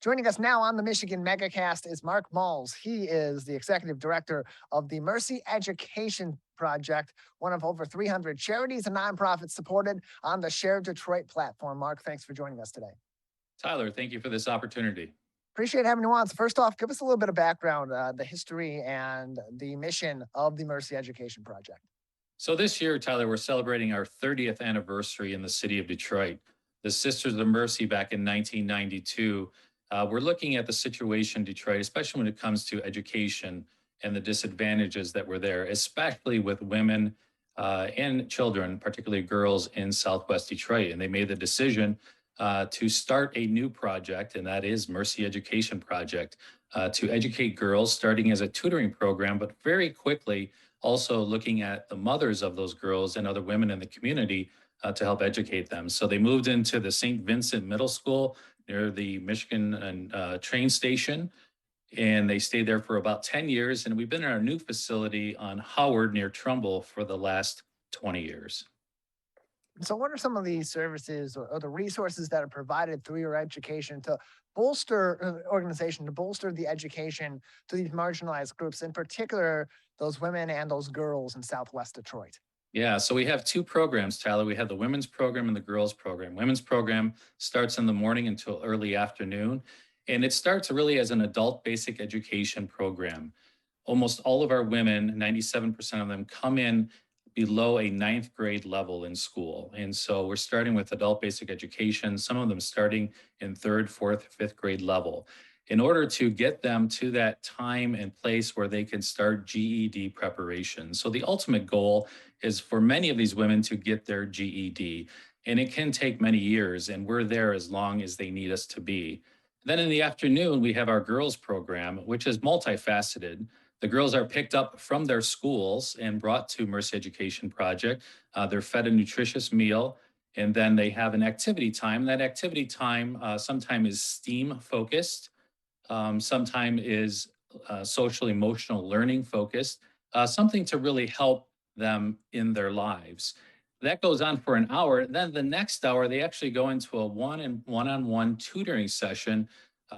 Joining us now on the Michigan Megacast is Mark Malls. He is the executive director of the Mercy Education Project, one of over 300 charities and nonprofits supported on the Share Detroit platform. Mark, thanks for joining us today. Tyler, thank you for this opportunity. Appreciate having you on. So first off, give us a little bit of background, the history and the mission of the Mercy Education Project. So this year, Tyler, we're celebrating our 30th anniversary in the city of Detroit. The Sisters of Mercy back in 1992. We're looking at the situation in Detroit, especially when it comes to education and the disadvantages that were there, especially with women and children, particularly girls in Southwest Detroit. And they made the decision to start a new project, and that is Mercy Education Project, to educate girls, starting as a tutoring program, but very quickly also looking at the mothers of those girls and other women in the community to help educate them. So they moved into the St. Vincent Middle School near the Michigan train station, and they stayed there for about 10 years. And we've been in our new facility on Howard near Trumbull for the last 20 years. So what are some of the services or the resources that are provided through your education to bolster organization, to bolster the education to these marginalized groups, in particular, those women and those girls in Southwest Detroit? Yeah, so we have two programs, Tyler. We have the women's program and the girls program. Women's program starts in the morning until early afternoon, and it starts really as an adult basic education program. Almost all of our women, 97% of them, come in below a ninth grade level in school. And so we're starting with adult basic education, some of them starting in third, fourth, fifth grade level, in order to get them to that time and place where they can start GED preparation. So the ultimate goal is for many of these women to get their GED, and it can take many years, and we're there as long as they need us to be. Then in the afternoon, we have our girls program, which is multifaceted. The girls are picked up from their schools and brought to Mercy Education Project. They're fed a nutritious meal, and then they have an activity time. That activity time sometimes is STEAM focused, sometimes is social emotional learning focused, something to really help them in their lives. That goes on for an hour. Then the next hour, they actually go into a one-on-one tutoring session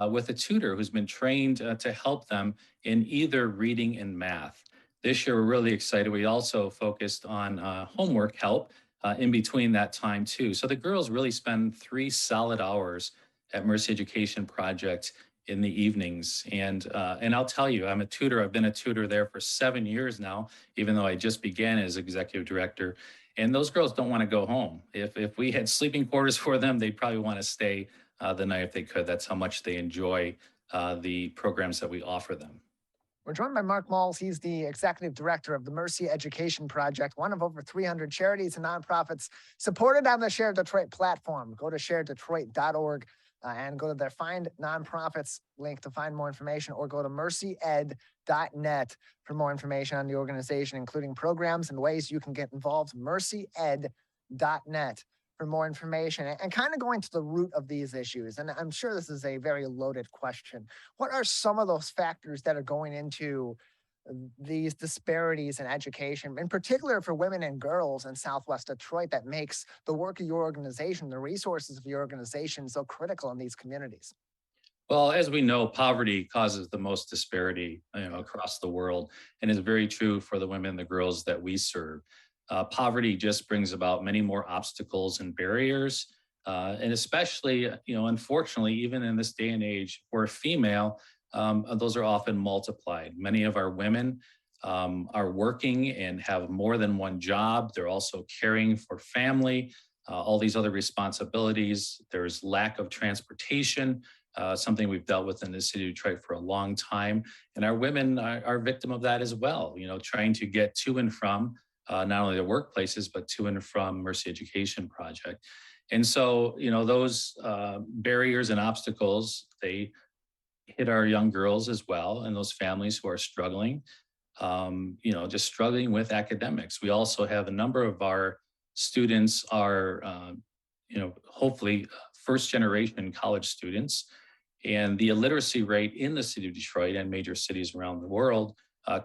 with a tutor who's been trained to help them in either reading and math. This year, we're really excited. We also focused on homework help in between that time too. So the girls really spend 3 solid hours at Mercy Education Project in the evenings. And I'll tell you, I'm a tutor. I've been a tutor there for 7 years now, even though I just began as executive director. And those girls don't want to go home. If we had sleeping quarters for them, they'd probably want to stay the night if they could. That's how much they enjoy the programs that we offer them. We're joined by Mark Malls. He's the executive director of the Mercy Education Project, one of over 300 charities and nonprofits supported on the Share Detroit platform. Go to sharedetroit.org and go to their Find Nonprofits link to find more information, or go to mercyed.net for more information on the organization, including programs and ways you can get involved. mercyed.net for more information. And kind of going to the root of these issues, and I'm sure this is a very loaded question. What are some of those factors that are going into these disparities in education, in particular for women and girls in Southwest Detroit, that makes the work of your organization, the resources of your organization, so critical in these communities? Well, as we know, poverty causes the most disparity across the world, and is very true for the women and the girls that we serve. Poverty just brings about many more obstacles and barriers, and especially, unfortunately, even in this day and age, for a female, those are often multiplied. Many of our women are working and have more than one job. They're also caring for family, all these other responsibilities. There's lack of transportation, something we've dealt with in the city of Detroit for a long time. And our women are victim of that as well, trying to get to and from not only their workplaces, but to and from Mercy Education Project. And so, those barriers and obstacles, they hit our young girls as well, and those families who are struggling, just struggling with academics. We also have a number of our students are, hopefully first generation college students, and the illiteracy rate in the city of Detroit and major cities around the world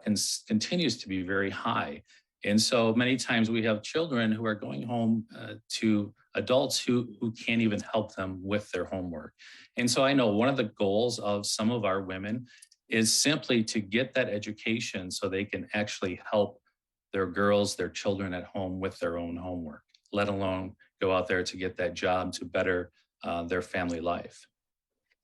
continues to be very high. And so many times we have children who are going home to adults who can't even help them with their homework. And so I know one of the goals of some of our women is simply to get that education so they can actually help their girls, their children at home with their own homework, let alone go out there to get that job to better their family life.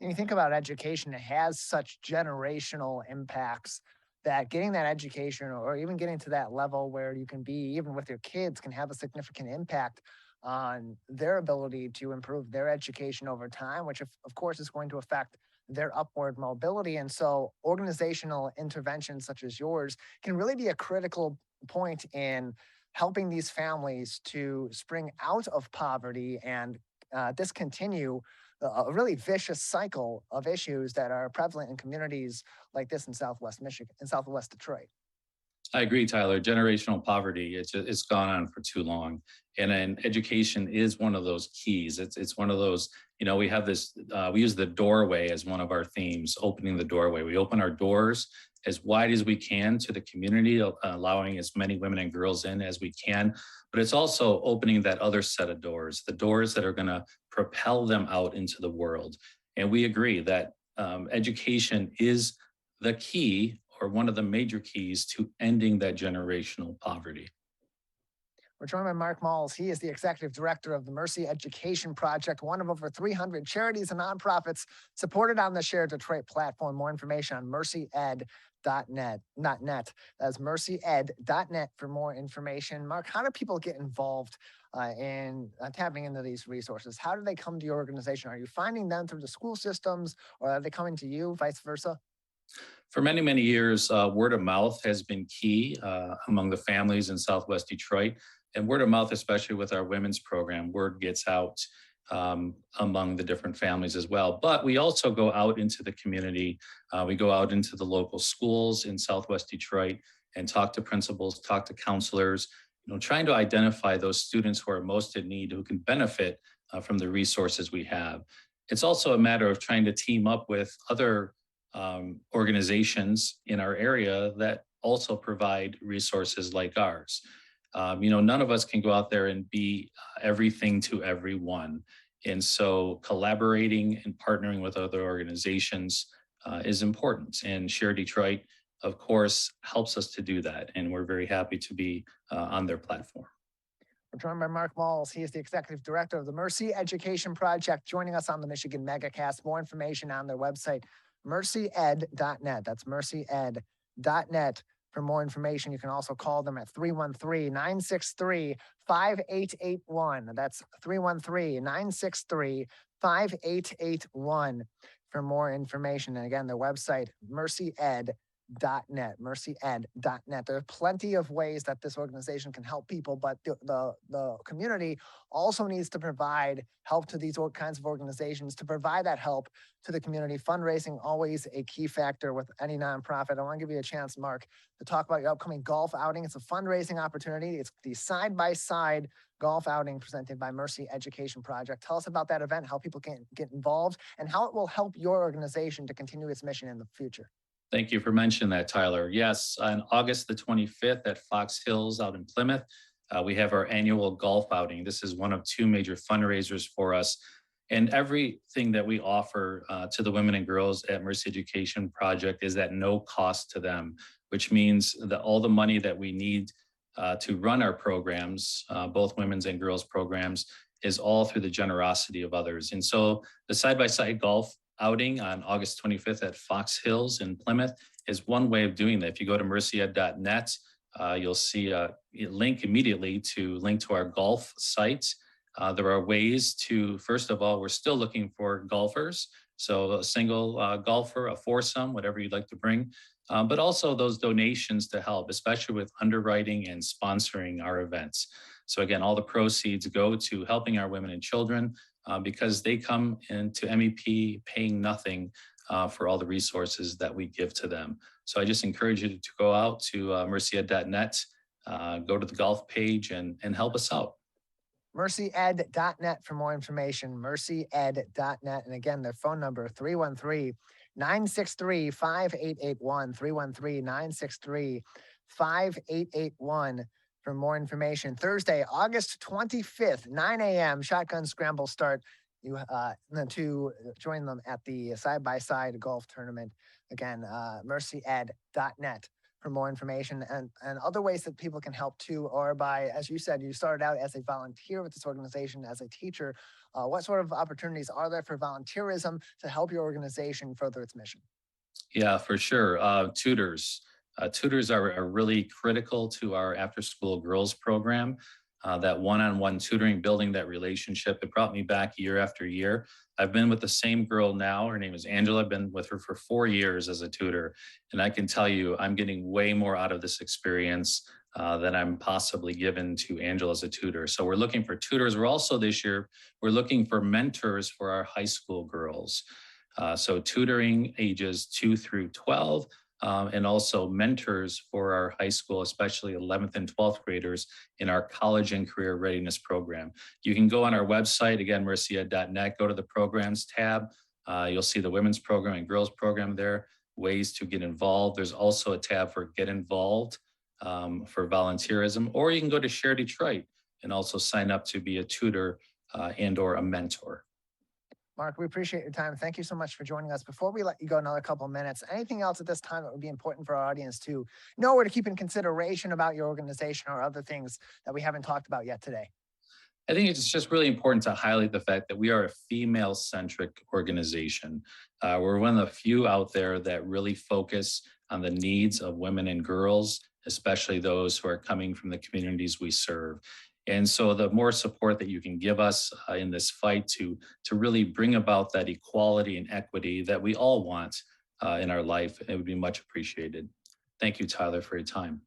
And you think about education, it has such generational impacts that getting that education or even getting to that level where you can be, even with your kids, can have a significant impact on their ability to improve their education over time, which of course is going to affect their upward mobility. And so organizational interventions such as yours can really be a critical point in helping these families to spring out of poverty and discontinue a really vicious cycle of issues that are prevalent in communities like this in Southwest Michigan, in Southwest Detroit. I agree, Tyler. Generational poverty, it's gone on for too long. And then education is one of those keys. It's one of those, we have this, we use the doorway as one of our themes, opening the doorway. We open our doors as wide as we can to the community, allowing as many women and girls in as we can. But it's also opening that other set of doors, the doors that are going to propel them out into the world. And we agree that education is the key or one of the major keys to ending that generational poverty. We're joined by Mark Malls. He is the executive director of the Mercy Education Project, one of over 300 charities and nonprofits supported on the Share Detroit platform. More information on mercyed.net, not net. That's mercyed.net for more information. Mark, how do people get involved in tapping into these resources? How do they come to your organization? Are you finding them through the school systems, or are they coming to you, vice versa? For many, many years, word of mouth has been key among the families in Southwest Detroit. And word of mouth, especially with our women's program, word gets out among the different families as well. But we also go out into the community. We go out into the local schools in Southwest Detroit and talk to principals, talk to counselors, trying to identify those students who are most in need, who can benefit from the resources we have. It's also a matter of trying to team up with other organizations in our area that also provide resources like ours. None of us can go out there and be everything to everyone. And so collaborating and partnering with other organizations is important. And Share Detroit, of course, helps us to do that. And we're very happy to be on their platform. We're joined by Mark Malls. He is the executive director of the Mercy Education Project, joining us on the Michigan Megacast. More information on their website, mercyed.net. That's mercyed.net. For more information, you can also call them at 313-963-5881. That's 313-963-5881 for more information. And again, their website, mercyed.net, mercyed.net. There are plenty of ways that this organization can help people, but the community also needs to provide help to these kinds of organizations. To provide that help to the community, fundraising always a key factor with any nonprofit. I want to give you a chance, Mark, to talk about your upcoming golf outing. It's a fundraising opportunity. It's the side-by-side golf outing presented by Mercy Education Project. Tell us about that event, how people can get involved, and how it will help your organization to continue its mission in the future. Thank you for mentioning that, Tyler. Yes, on August the 25th at Fox Hills out in Plymouth, we have our annual golf outing. This is one of two major fundraisers for us. And everything that we offer to the women and girls at Mercy Education Project is at no cost to them, which means that all the money that we need to run our programs, both women's and girls programs, is all through the generosity of others. And so the side-by-side golf outing on August 25th at Fox Hills in Plymouth is one way of doing that. If you go to mercyed.net, you'll see a link immediately to link to our golf site. There are ways to, first of all, we're still looking for golfers. So a single golfer, a foursome, whatever you'd like to bring, but also those donations to help, especially with underwriting and sponsoring our events. So again, all the proceeds go to helping our women and children because they come into MEP paying nothing for all the resources that we give to them. So I just encourage you to go out to mercyed.net, go to the golf page and help us out. mercyed.net for more information, mercyed.net. And again, their phone number, 313-963-5881, 313-963-5881 for more information. Thursday, August 25th, 9 a.m., shotgun scramble start. Then to join them at the side-by-side golf tournament. Again, mercyed.net for more information and other ways that people can help too, or by, as you said, you started out as a volunteer with this organization as a teacher. What sort of opportunities are there for volunteerism to help your organization further its mission? Yeah, for sure. Tutors. Tutors are really critical to our after school girls program. That one-on-one tutoring, building that relationship. It brought me back year after year. I've been with the same girl now. Her name is Angela. I've been with her for 4 years as a tutor. And I can tell you, I'm getting way more out of this experience than I'm possibly given to Angela as a tutor. So we're looking for tutors. We're also this year, we're looking for mentors for our high school girls. So tutoring ages 2 through 12, and also mentors for our high school, especially 11th and 12th graders in our college and career readiness program. You can go on our website, again, mercia.net, go to the programs tab. You'll see the women's program and girls program there, ways to get involved. There's also a tab for get involved for volunteerism, or you can go to Share Detroit and also sign up to be a tutor and or a mentor. Mark, we appreciate your time. Thank you so much for joining us. Before we let you go another couple of minutes, anything else at this time that would be important for our audience to know or to keep in consideration about your organization or other things that we haven't talked about yet today? I think it's just really important to highlight the fact that we are a female-centric organization. We're one of the few out there that really focus on the needs of women and girls, especially those who are coming from the communities we serve. And so the more support that you can give us in this fight to really bring about that equality and equity that we all want in our life, it would be much appreciated. Thank you, Tyler, for your time.